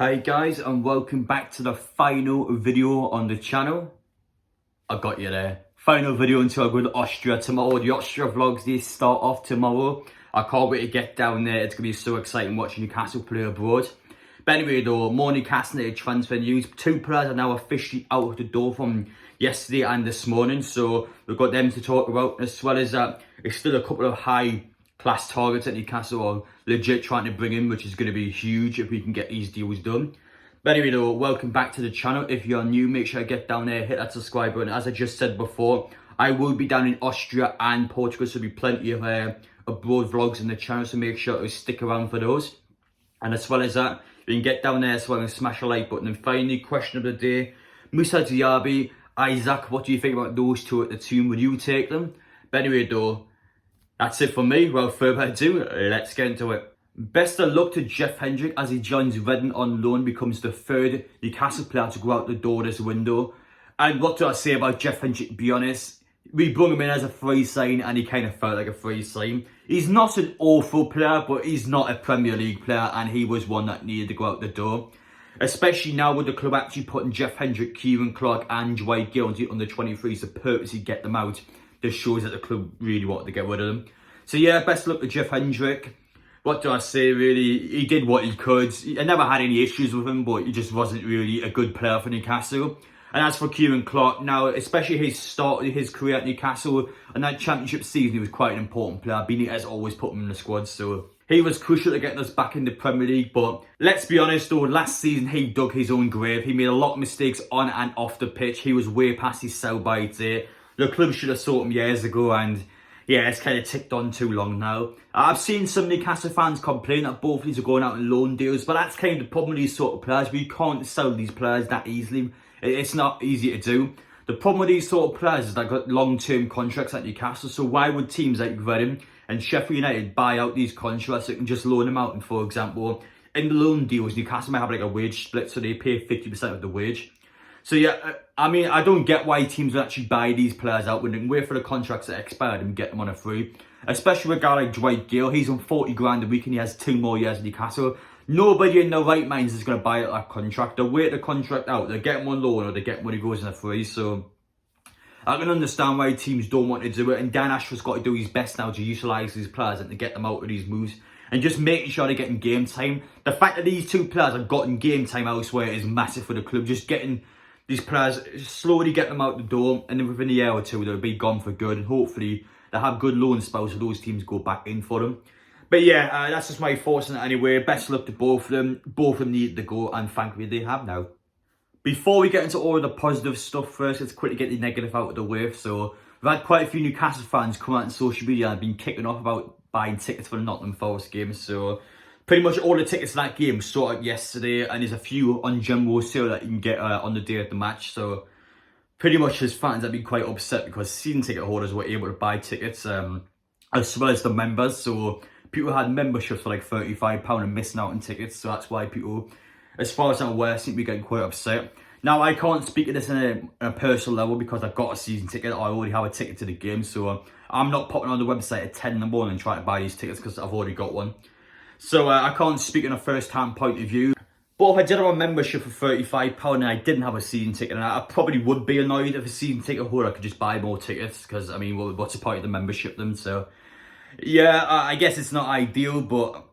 Hi guys, and welcome back to the final video on the channel. I got you there. Final video until I go to Austria tomorrow. The Austria vlogs, they start off tomorrow. I can't wait to get down there. It's going to be so exciting watching Newcastle play abroad. But anyway though, more Newcastle United transfer news. Two players are now officially out of the door from yesterday and this morning. So we've got them to talk about, as well as that. There's still a couple of high class targets that Newcastle are legit trying to bring in, which is going to be huge if we can get these deals done. But anyway though, welcome back to the channel. If you're new, make sure to get down there, hit that subscribe button. As I just said before, I will be down in Austria and Portugal, so there'll be plenty of abroad vlogs in the channel, so make sure to stick around for those. And as well as that, you can get down there as well and smash a like button. And finally, question of the day, Moussa Diaby, Isaac, what do you think about those two at the team? Would you take them? But anyway though, that's it for me. Without further ado, let's get into it. Best of luck to Hendrick as he joins Reading on loan, becomes the third Newcastle player to go out the door this window. And what do I say about Hendrick, to be honest? We brought him in as a free sign and he kind of felt like a free sign. He's not an awful player, but he's not a Premier League player, and he was one that needed to go out the door. Especially now with the club actually putting Hendrick, Kieran Clark and Dwight Gill on the under-23s to purposely get them out. This shows that the club really wanted to get rid of them. So yeah, best of luck to Hendrick. What do I say really? He did what he could. I never had any issues with him, but he just wasn't really a good player for Newcastle. And as for Kieran Clark, now, especially his start of his career at Newcastle, and that championship season, he was quite an important player. Benitez always put him in the squad, so he was crucial to getting us back in the Premier League. But let's be honest though, last season he dug his own grave. He made a lot of mistakes on and off the pitch. He was way past his sell-by date. The club should have sought him years ago, and yeah, it's kind of ticked on too long now. I've seen some Newcastle fans complain that both of these are going out on loan deals, but that's kind of the problem with these sort of players. We can't sell these players that easily. It's not easy to do. The problem with these sort of players is they've got long-term contracts at Newcastle, so why would teams like Reading and Sheffield United buy out these contracts so they can just loan them out? And for example, in the loan deals, Newcastle might have like a wage split, so they pay 50% of the wage. So yeah, I mean, I don't get why teams would actually buy these players out when they can wait for the contracts that expired and get them on a free. Especially with a guy like Dwight Gill, he's on 40 grand a week and he has 2 more years in Newcastle. Nobody in their right minds is going to buy out that contract. They'll wait the contract out, they'll get him on loan or they get him when he goes on a free. So I can understand why teams don't want to do it. And Dan Ashford's got to do his best now to utilise these players and to get them out of these moves. And just making sure they're getting game time. The fact that these two players have gotten game time elsewhere is massive for the club. Just getting these players, slowly get them out the door, and then within a year or two they'll be gone for good, and hopefully they'll have good loan spells so those teams go back in for them. But yeah, that's just my thoughts on it anyway. Best of luck to both of them. Both of them need to go, and thankfully they have now. Before we get into all of the positive stuff first, let's quickly get the negative out of the way. So we've had quite a few Newcastle fans come out on social media and been kicking off about buying tickets for the Nottingham Forest game. So pretty much all the tickets to that game sold out yesterday, and there's a few on jumbo sale that you can get on the day of the match. So pretty much his fans have been quite upset because season ticket holders were able to buy tickets as well as the members. So people had memberships for like £35 and missing out on tickets. So that's why people, as far as I'm aware, seem to be getting quite upset. Now, I can't speak to this on a personal level because I've got a season ticket. I already have a ticket to the game. So I'm not popping on the website at 10 in the morning and trying to buy these tickets because I've already got one. So I can't speak on a first-hand point of view. But if I did have a membership for £35 and I didn't have a season ticket, and I probably would be annoyed if a season ticket holder could just buy more tickets, because I mean, what's the point of the membership then? So yeah, I guess it's not ideal, but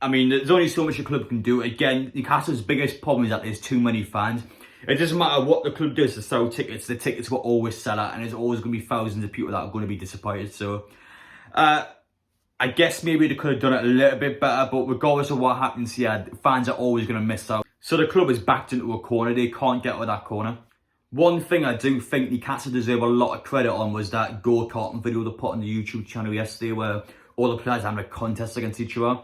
I mean, there's only so much a club can do. Again, Newcastle's biggest problem is that there's too many fans. It doesn't matter what the club does to sell tickets, the tickets will always sell out, and there's always going to be thousands of people that are going to be disappointed. So I guess maybe they could have done it a little bit better, but regardless of what happens, yeah, fans are always going to miss out. So the club is backed into a corner. They can't get out of that corner. One thing I do think Newcastle deserve a lot of credit on was that go-karting video they put on the YouTube channel yesterday where all the players having a contest against each other.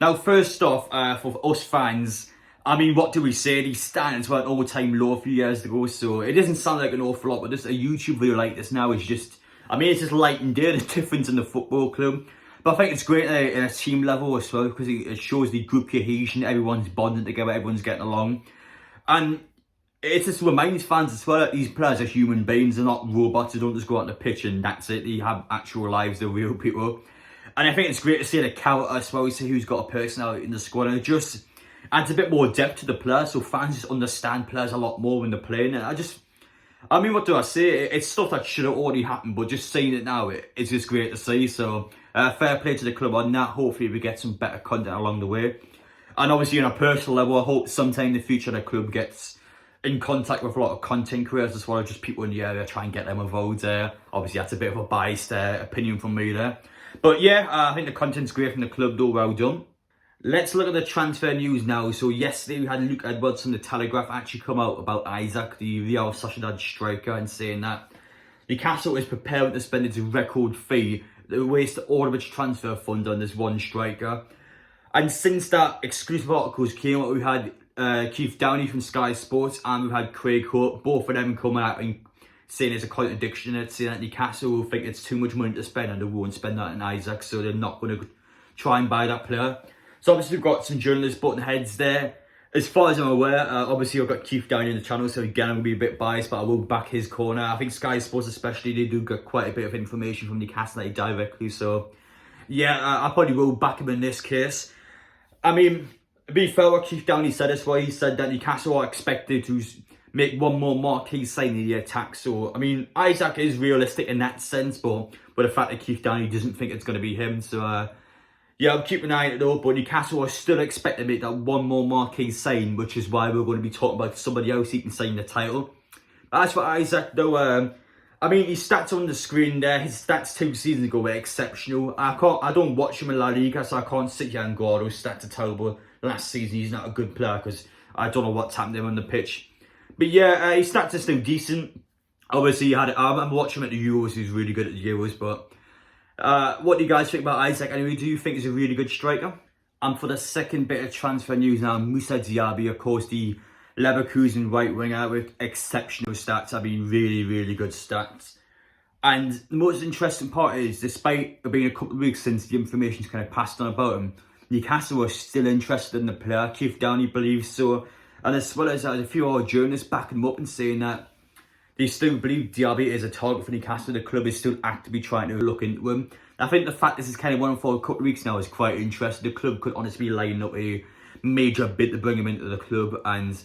Now, first off, for us fans, I mean, what do we say? These standards were an all-time low a few years ago, so it doesn't sound like an awful lot, but just a YouTube video like this now is just, I mean, it's just light and day, the difference in the football club. But I think it's great in a team level as well, because it shows the group cohesion, everyone's bonding together, everyone's getting along. And it just reminds fans as well that these players are human beings, they're not robots, they don't just go out on the pitch and that's it, they have actual lives, they're real people. And I think it's great to see the character as well, see who's got a personality in the squad. And adds a bit more depth to the players, so fans just understand players a lot more when they're playing. And I mean, what do I say? It's stuff that should have already happened, but just seeing it now, it's just great to see. So, fair play to the club on that. Hopefully we get some better content along the way. And obviously on a personal level, I hope sometime in the future the club gets in contact with a lot of content creators as well as just people in the area, try and get them involved. Obviously that's a bit of a biased opinion from me there. But yeah, I think the content's great from the club though, well done. Let's look at the transfer news now. So yesterday we had Luke Edwards from the Telegraph actually come out about Isaac, the Real Sociedad striker, and saying that Newcastle is preparing to spend its record fee to waste all of its transfer fund on this one striker. And since that exclusive articles came out, we had Keith Downey from Sky Sports and we've had Craig Hope, both of them coming out and saying there's a contradiction in it, saying that Newcastle will think it's too much money to spend and they won't spend that on Isaac, so they're not going to try and buy that player. So obviously we've got some journalists butting heads there. As far as I'm aware, obviously I've got Keith Downey in the channel, so again I'm going to be a bit biased, but I will back his corner. I think Sky Sports especially, they do get quite a bit of information from Newcastle United directly, so yeah, I probably will back him in this case. I mean, to be fair, what Keith Downey said is why he said that Newcastle are expected to make one more marquee signing in the attack. So, I mean, Isaac is realistic in that sense, but the fact that Keith Downey doesn't think it's going to be him, so yeah, I'll keep an eye on it though, but Newcastle are still expected to make that one more marquee sign, which is why we're going to be talking about somebody else who can sign the title. But as for Isaac though, I mean, his stats on the screen there, his stats 2 seasons ago were exceptional. I don't watch him in La Liga, so I can't sit here and go, oh, those stats are terrible. Last season, he's not a good player, because I don't know what's happened to him on the pitch. But yeah, his stats are still decent. Obviously, I remember watching him at the Euros, he was really good at the Euros, but what do you guys think about Isaac anyway? Do you think he's a really good striker? And for the second bit of transfer news now, Moussa Diaby, of course, the Leverkusen right winger with exceptional stats. I mean, really, really good stats. And the most interesting part is, despite it being a couple of weeks since the information's kind of passed on about him, Newcastle are still interested in the player. Keith Downey believes so. And as well as a few other journalists backing him up and saying that they still believe Diaby is a target for Newcastle. The club is still actively trying to look into him. I think the fact this is kind of went on for a couple of weeks now is quite interesting. The club could honestly be lining up a major bid to bring him into the club. And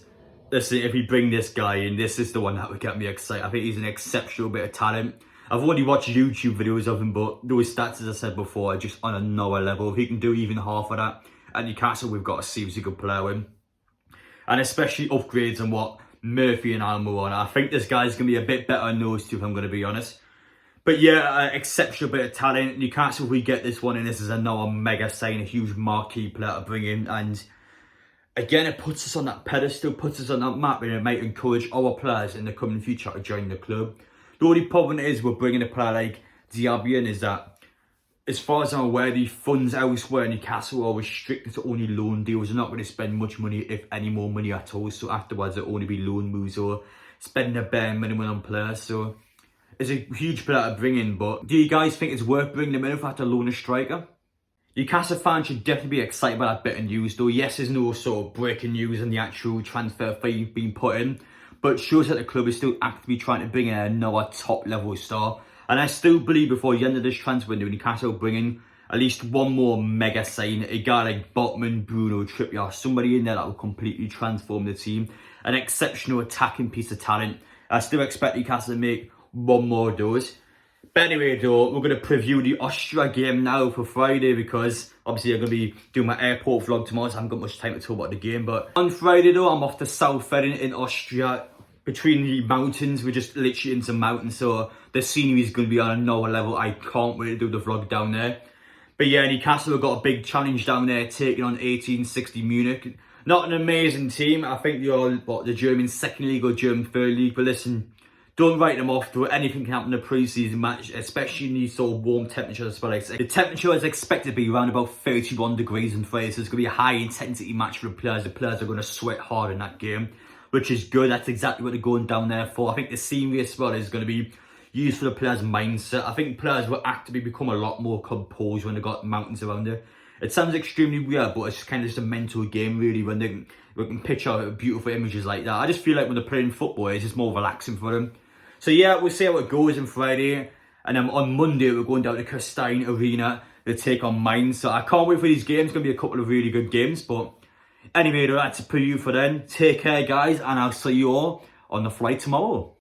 listen, if we bring this guy in, this is the one that would get me excited. I think he's an exceptional bit of talent. I've only watched YouTube videos of him, but those stats, as I said before, are just on another level. If he can do even half of that at Newcastle, we've got to see if he could play with him. And especially upgrades on what Murphy and Almo on. I think this guy's going to be a bit better than those two, if I'm going to be honest. But yeah, exceptional bit of talent. Newcastle, if we get this one in, this is another mega sign, a huge marquee player to bring in. And again, it puts us on that pedestal, puts us on that map, and it might encourage our players in the coming future to join the club. The only problem is we're bringing a player like Diaby in is that, as far as I'm aware, the funds elsewhere in Newcastle are restricted to only loan deals. They're not going to spend much money, if any more money at all. So afterwards, it'll only be loan moves or spending a bare minimum on players. So it's a huge player to bring in. But do you guys think it's worth bringing them in if I had to loan a striker? Newcastle fans should definitely be excited by that bit of news, though. Yes, there's no sort of breaking news on the actual transfer fee being put in, but it shows that the club is still actively trying to bring in another top level star. And I still believe before the end of this transfer window, Newcastle will bring in at least one more mega sign. A guy like Botman, Bruno, Trippier, somebody in there that will completely transform the team. An exceptional attacking piece of talent. I still expect Newcastle to make one more of those. But anyway though, we're going to preview the Austria game now for Friday, because obviously I'm going to be doing my airport vlog tomorrow, so I haven't got much time to talk about the game. But on Friday though, I'm off to Southend in Austria. Between the mountains, we're just literally in some mountains, so the scenery is going to be on another level. I can't wait to do the vlog down there. But yeah, Newcastle have got a big challenge down there, taking on 1860 Munich. Not an amazing team. I think they are the German second league or German third league. But listen, don't write them off. Anything can happen in a pre-season match, especially in these sort of warm temperatures as well. The temperature is expected to be around about 31 degrees in Friday, so it's going to be a high intensity match for the players. The players are going to sweat hard in that game, which is good. That's exactly what they're going down there for. I think the scenery as well is going to be used for the players' mindset. I think players will actively become a lot more composed when they've got mountains around it. It sounds extremely weird, but it's kind of just a mental game really, when they can picture beautiful images like that. I just feel like when they're playing football, it's just more relaxing for them. So yeah, we'll see how it goes on Friday. And then on Monday, we're going down to Castine Arena to take on Mainz. So I can't wait for these games. It's going to be a couple of really good games, but Anyway, that's a preview for then. Take care, guys, and I'll see you all on the flight tomorrow.